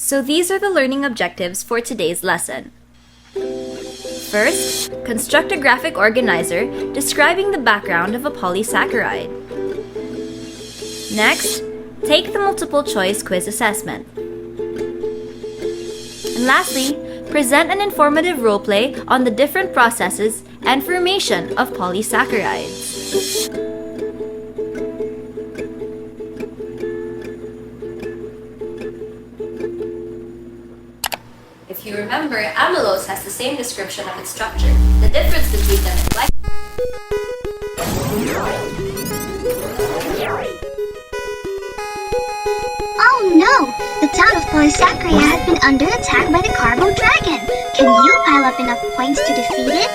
So these are the learning objectives for today's lesson. First, construct a graphic organizer describing the background of a polysaccharide. Next, take the multiple choice quiz assessment. And lastly, present an informative role play on the different processes and formation of polysaccharides. If you remember, amylose has the same description of its structure. The difference between them is like... Oh no! The town of Polysaccharia has been under attack by the Carbo Dragon. Can you pile up enough points to defeat it?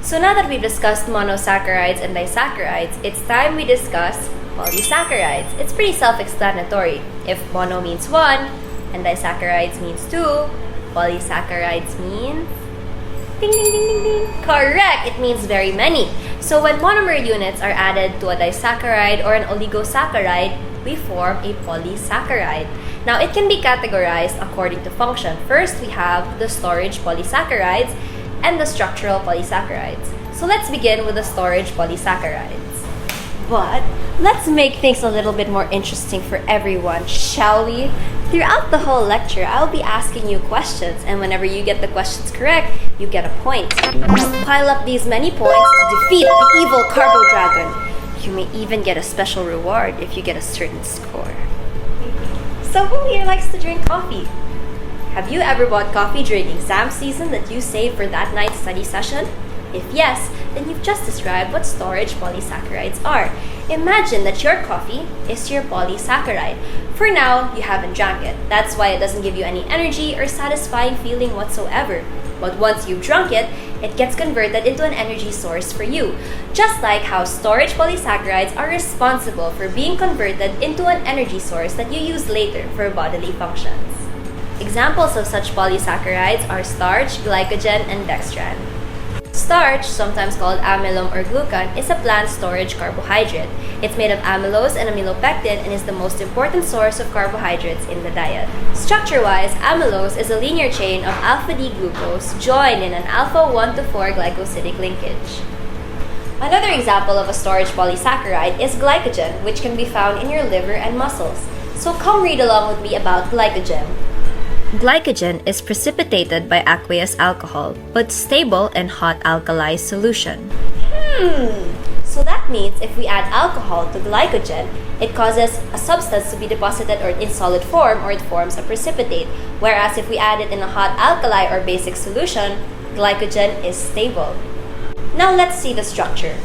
So now that we've discussed monosaccharides and disaccharides, it's time we discuss polysaccharides. It's pretty self-explanatory. If mono means one, and disaccharides means two, polysaccharides means... Ding, ding, ding, ding, ding. Correct! It means very many. So when monomer units are added to a disaccharide or an oligosaccharide, we form a polysaccharide. Now, it can be categorized according to function. First, we have the storage polysaccharides and the structural polysaccharides. So let's begin with the storage polysaccharides. But let's make things a little bit more interesting for everyone, shall we? Throughout the whole lecture, I'll be asking you questions, and whenever you get the questions correct, you get a point. Pile up these many points to defeat the evil Carbo Dragon. You may even get a special reward if you get a certain score. So who here likes to drink coffee? Have you ever bought coffee during exam season that you saved for that night's study session? If yes, then you've just described what storage polysaccharides are. Imagine that your coffee is your polysaccharide. For now, you haven't drank it. That's why it doesn't give you any energy or satisfying feeling whatsoever. But once you've drunk it, it gets converted into an energy source for you. Just like how storage polysaccharides are responsible for being converted into an energy source that you use later for bodily functions. Examples of such polysaccharides are starch, glycogen, and dextran. Starch, sometimes called amylum or glucan, is a plant storage carbohydrate. It's made of amylose and amylopectin and is the most important source of carbohydrates in the diet. Structure-wise, amylose is a linear chain of alpha-D-glucose joined in an alpha-1-4 glycosidic linkage. Another example of a storage polysaccharide is glycogen, which can be found in your liver and muscles. So come read along with me about glycogen. Glycogen is precipitated by aqueous alcohol, but stable in hot alkali solution. So that means if we add alcohol to glycogen, it causes a substance to be deposited in solid form, or it forms a precipitate. Whereas if we add it in a hot alkali or basic solution, glycogen is stable. Now let's see the structure.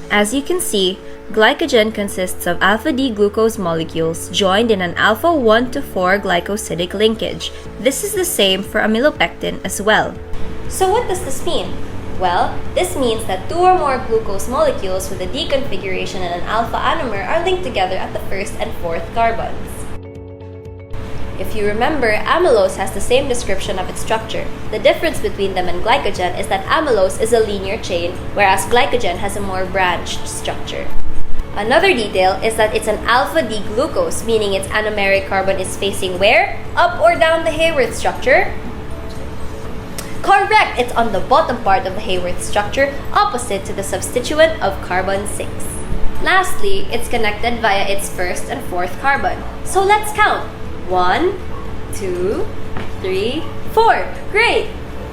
As you can see, glycogen consists of alpha-D-glucose molecules joined in an alpha-1-4 glycosidic linkage. This is the same for amylopectin as well. So what does this mean? Well, this means that two or more glucose molecules with a D configuration and an alpha anomer are linked together at the first and fourth carbons. If you remember, amylose has the same description of its structure. The difference between them and glycogen is that amylose is a linear chain, whereas glycogen has a more branched structure. Another detail is that it's an alpha-D-glucose, meaning its anomeric carbon is facing where? Up or down the Haworth structure? Correct! It's on the bottom part of the Haworth structure, opposite to the substituent of carbon-6. Lastly, it's connected via its first and fourth carbon. So let's count. 1, 2, 3, 4. Great!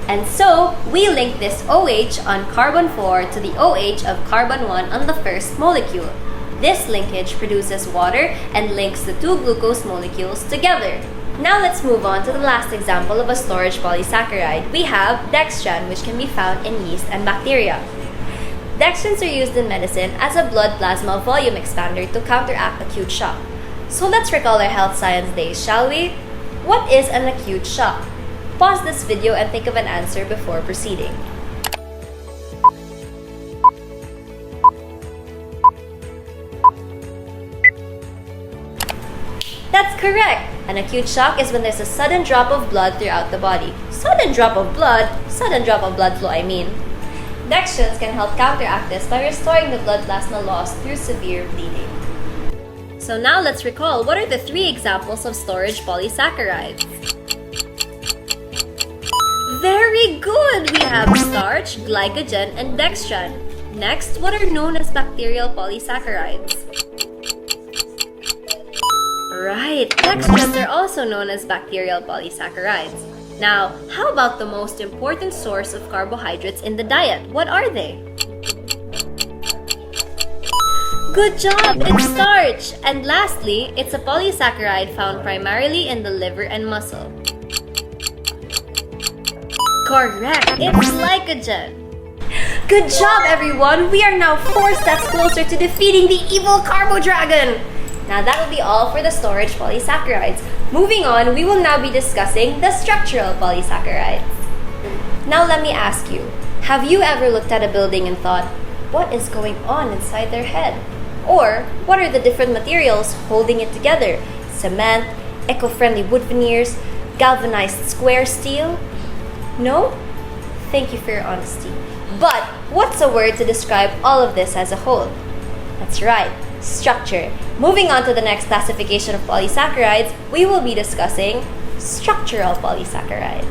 And so, we link this OH on carbon 4 to the OH of carbon 1 on the first molecule. This linkage produces water and links the two glucose molecules together. Now let's move on to the last example of a storage polysaccharide. We have dextran, which can be found in yeast and bacteria. Dextrans are used in medicine as a blood plasma volume expander to counteract acute shock. So let's recall our health science days, shall we? What is an acute shock? Pause this video and think of an answer before proceeding. That's correct! An acute shock is when there's a sudden drop of blood throughout the body. Sudden drop of blood flow, I mean. Dextrins can help counteract this by restoring the blood plasma lost through severe bleeding. So now let's recall what are the 3 examples of storage polysaccharides. Very good! We have starch, glycogen, and dextran. Next, what are known as bacterial polysaccharides? Right, dextrans are also known as bacterial polysaccharides. Now, how about the most important source of carbohydrates in the diet? What are they? Good job! It's starch! And lastly, it's a polysaccharide found primarily in the liver and muscle. Correct! It's glycogen! Good job, everyone! We are now 4 steps closer to defeating the evil Carbo Dragon! Now that will be all for the storage polysaccharides. Moving on, we will now be discussing the structural polysaccharides. Now let me ask you, have you ever looked at a building and thought, what is going on inside their head? Or, what are the different materials holding it together? Cement, eco-friendly wood veneers, galvanized square steel? No? Thank you for your honesty. But, what's a word to describe all of this as a whole? That's right, structure. Moving on to the next classification of polysaccharides, we will be discussing structural polysaccharides.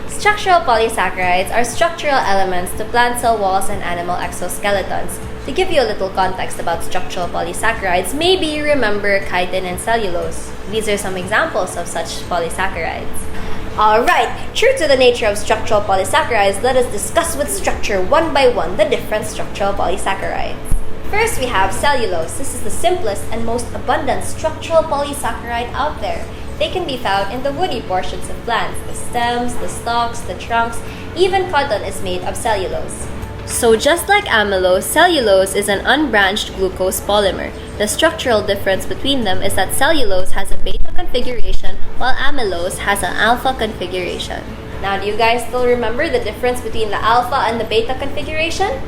Structural polysaccharides are structural elements to plant cell walls and animal exoskeletons. To give you a little context about structural polysaccharides, maybe you remember chitin and cellulose. These are some examples of such polysaccharides. Alright, true to the nature of structural polysaccharides, let us discuss with structure one by one the different structural polysaccharides. First, we have cellulose. This is the simplest and most abundant structural polysaccharide out there. They can be found in the woody portions of plants, the stems, the stalks, the trunks, even cotton is made of cellulose. So just like amylose, cellulose is an unbranched glucose polymer. The structural difference between them is that cellulose has a beta configuration while amylose has an alpha configuration. Now, do you guys still remember the difference between the alpha and the beta configuration?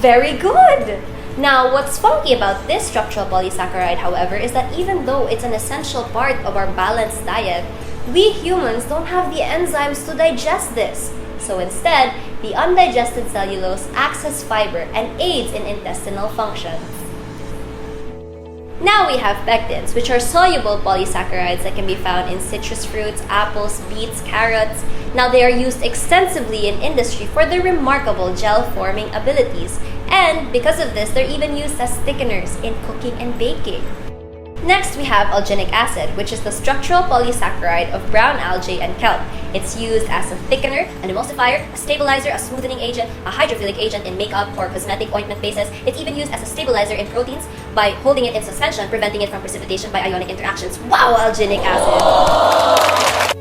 Very good! Now, what's funky about this structural polysaccharide, however, is that even though it's an essential part of our balanced diet, we humans don't have the enzymes to digest this. So instead, the undigested cellulose acts as fiber and aids in intestinal functions. Now we have pectins, which are soluble polysaccharides that can be found in citrus fruits, apples, beets, carrots. Now they are used extensively in industry for their remarkable gel-forming abilities, and because of this, they're even used as thickeners in cooking and baking. Next, we have alginic acid, which is the structural polysaccharide of brown algae and kelp. It's used as a thickener, an emulsifier, a stabilizer, a smoothing agent, a hydrophilic agent in makeup or cosmetic ointment bases. It's even used as a stabilizer in proteins by holding it in suspension, preventing it from precipitation by ionic interactions. Wow, alginic acid!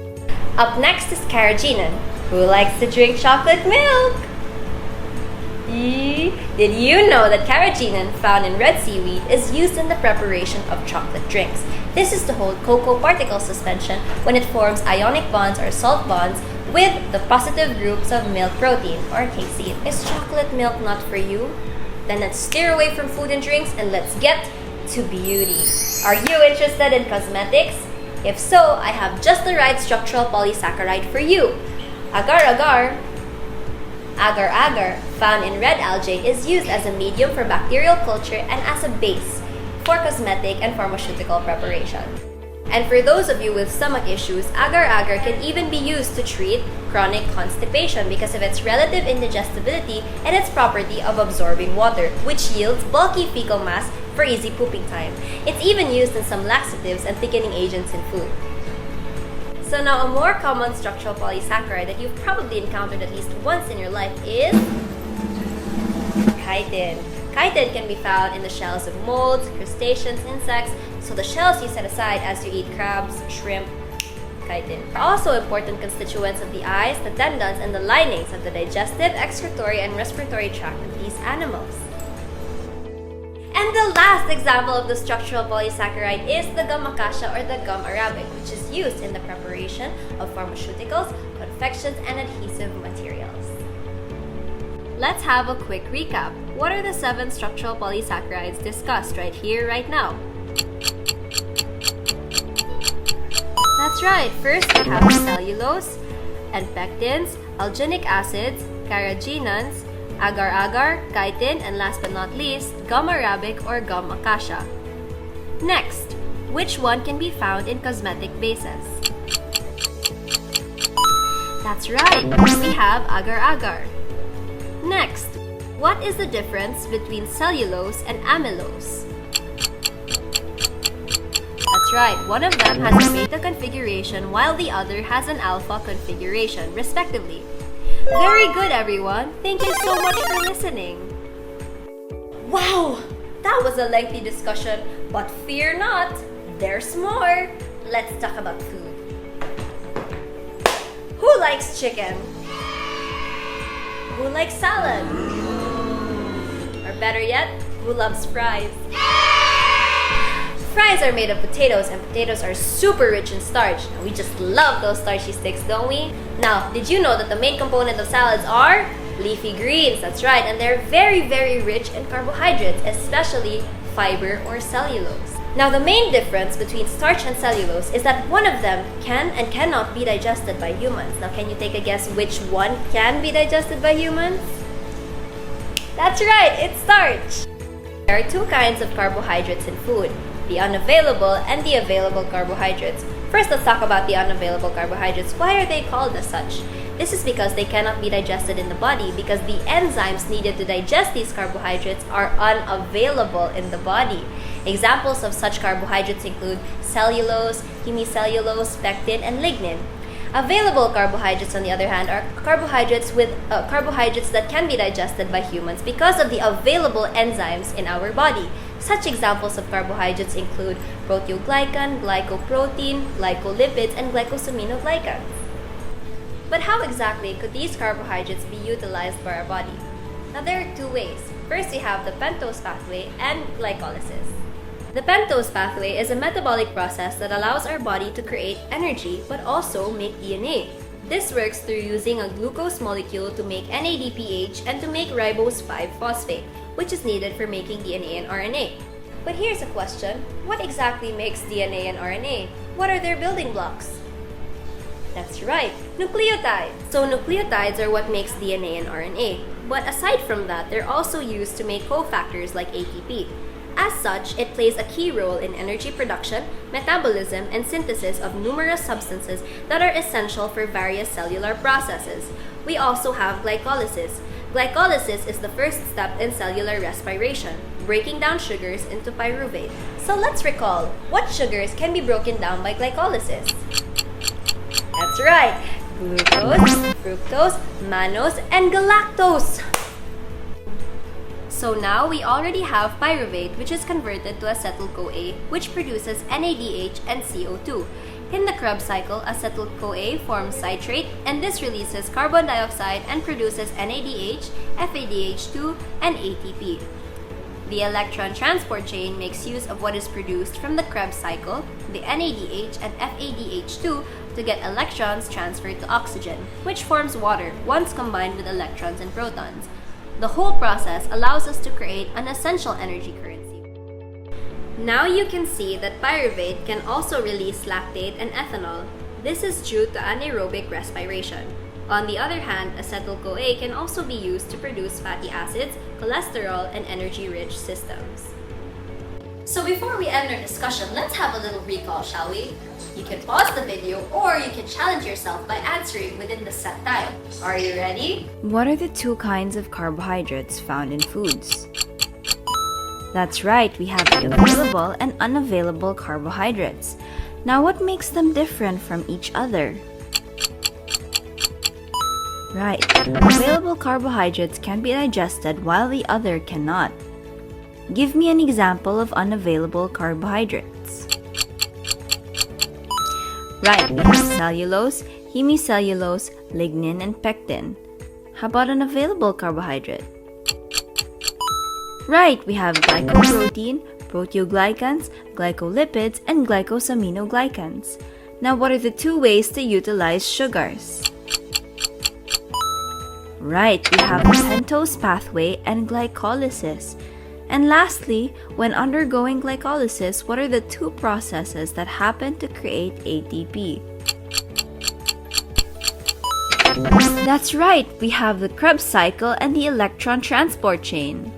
Up next is carrageenan. Who likes to drink chocolate milk? Did you know that carrageenan, found in red seaweed, is used in the preparation of chocolate drinks? This is to hold cocoa particle suspension when it forms ionic bonds or salt bonds with the positive groups of milk protein, or casein. Is chocolate milk not for you? Then let's steer away from food and drinks and let's get to beauty. Are you interested in cosmetics? If so, I have just the right structural polysaccharide for you. Agar-agar. Agar-agar, found in red algae, is used as a medium for bacterial culture and as a base for cosmetic and pharmaceutical preparation. And for those of you with stomach issues, agar-agar can even be used to treat chronic constipation because of its relative indigestibility and its property of absorbing water, which yields bulky fecal mass for easy pooping time. It's even used in some laxatives and thickening agents in food. So now a more common structural polysaccharide that you've probably encountered at least once in your life is chitin. Chitin can be found in the shells of molds, crustaceans, insects, so the shells you set aside as you eat crabs, shrimp, chitin. Are also important constituents of the eyes, the tendons, and the linings of the digestive, excretory, and respiratory tract of these animals. And the last example of the structural polysaccharide is the gum acacia or the gum arabic, which is used in the preparation of pharmaceuticals, confections, and adhesive materials. Let's have a quick recap. What are the 7 structural polysaccharides discussed right here, right now? That's right. First, we have cellulose and pectins, alginic acids, carrageenans, agar-agar, chitin, and last but not least, gum arabic or gum acacia. Next, which one can be found in cosmetic bases? That's right, we have agar-agar. Next, what is the difference between cellulose and amylose? That's right, one of them has a beta configuration while the other has an alpha configuration, respectively. Very good, everyone. Thank you so much for listening. Wow, that was a lengthy discussion, but fear not, there's more. Let's talk about food. Who likes chicken? Who likes salad? Or better yet, who loves fries? Fries are made of potatoes, and potatoes are super rich in starch. And we just love those starchy sticks, don't we? Now, did you know that the main component of salads are leafy greens? That's right, and they're very, very rich in carbohydrates, especially fiber or cellulose. Now, the main difference between starch and cellulose is that one of them can and cannot be digested by humans. Now, can you take a guess which one can be digested by humans? That's right, it's starch! There are two kinds of carbohydrates in food, the unavailable and the available carbohydrates. First, let's talk about the unavailable carbohydrates. Why are they called as such? This is because they cannot be digested in the body because the enzymes needed to digest these carbohydrates are unavailable in the body. Examples of such carbohydrates include cellulose, hemicellulose, pectin, and lignin. Available carbohydrates, on the other hand, are carbohydrates that can be digested by humans because of the available enzymes in our body. Such examples of carbohydrates include proteoglycan, glycoprotein, glycolipids, and glycosaminoglycans. But how exactly could these carbohydrates be utilized by our body? Now, there are two ways. First, we have the pentose pathway and glycolysis. The pentose pathway is a metabolic process that allows our body to create energy but also make DNA. This works through using a glucose molecule to make NADPH and to make ribose 5-phosphate, which is needed for making DNA and RNA. But here's a question: what exactly makes DNA and RNA? What are their building blocks? That's right, nucleotides. So nucleotides are what makes DNA and RNA. But aside from that, they're also used to make cofactors like ATP. As such, it plays a key role in energy production, metabolism, and synthesis of numerous substances that are essential for various cellular processes. We also have glycolysis. Glycolysis is the first step in cellular respiration, breaking down sugars into pyruvate. So let's recall, what sugars can be broken down by glycolysis? That's right, glucose, fructose, mannose, and galactose. So now we already have pyruvate, which is converted to acetyl-CoA, which produces NADH and CO2. In the Krebs cycle, acetyl-CoA forms citrate, and this releases carbon dioxide and produces NADH, FADH2, and ATP. The electron transport chain makes use of what is produced from the Krebs cycle, the NADH and FADH2, to get electrons transferred to oxygen, which forms water once combined with electrons and protons. The whole process allows us to create an essential energy currency. Now you can see that pyruvate can also release lactate and ethanol. This is due to anaerobic respiration. On the other hand, acetyl-CoA can also be used to produce fatty acids, cholesterol, and energy-rich systems. So before we end our discussion, let's have a little recall, shall we? You can pause the video or you can challenge yourself by answering within the set time. Are you ready? What are the two kinds of carbohydrates found in foods? That's right, we have the available and unavailable carbohydrates. Now, what makes them different from each other? Right, available carbohydrates can be digested while the other cannot. Give me an example of unavailable carbohydrates. Right, we have cellulose, hemicellulose, lignin, and pectin. How about an available carbohydrate? Right, we have glycoprotein, proteoglycans, glycolipids, and glycosaminoglycans. Now, what are the two ways to utilize sugars? Right, we have the pentose pathway and glycolysis. And lastly, when undergoing glycolysis, what are the two processes that happen to create ATP? That's right, we have the Krebs cycle and the electron transport chain.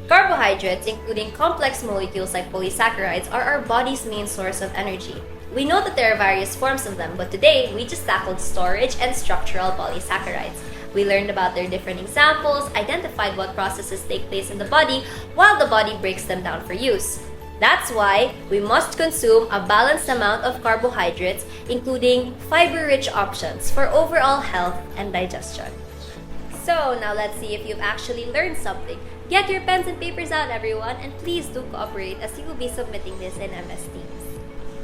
Carbohydrates, including complex molecules like polysaccharides, are our body's main source of energy. We know that there are various forms of them, but today we just tackled storage and structural polysaccharides. We learned about their different examples, identified what processes take place in the body while the body breaks them down for use. That's why we must consume a balanced amount of carbohydrates, including fiber-rich options for overall health and digestion. So now let's see if you've actually learned something. Get your pens and papers out, everyone, and please do cooperate as you will be submitting this in MS Teams.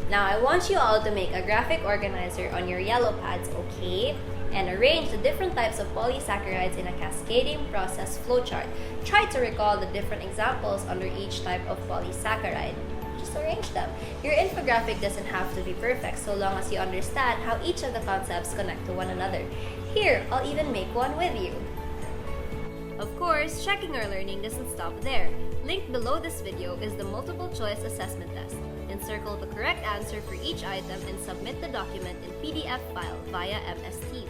Now I want you all to make a graphic organizer on your yellow pads, okay? And arrange the different types of polysaccharides in a cascading process flowchart. Try to recall the different examples under each type of polysaccharide. Just arrange them. Your infographic doesn't have to be perfect so long as you understand how each of the concepts connect to one another. Here, I'll even make one with you. Of course, checking our learning doesn't stop there. Linked below this video is the multiple choice assessment test. Encircle the correct answer for each item and submit the document in PDF file via MS Teams.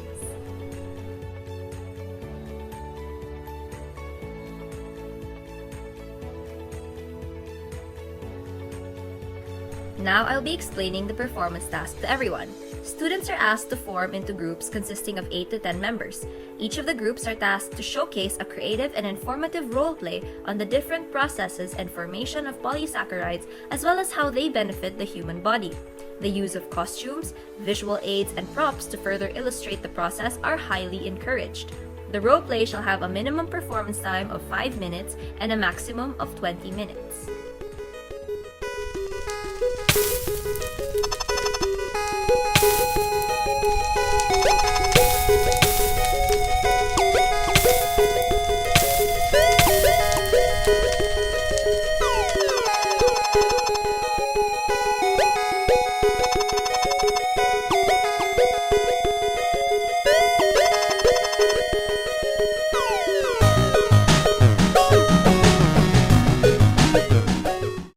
Now I'll be explaining the performance task to everyone. Students are asked to form into groups consisting of 8 to 10 members. Each of the groups are tasked to showcase a creative and informative role play on the different processes and formation of polysaccharides, as well as how they benefit the human body. The use of costumes, visual aids, and props to further illustrate the process are highly encouraged. The role play shall have a minimum performance time of 5 minutes and a maximum of 20 minutes.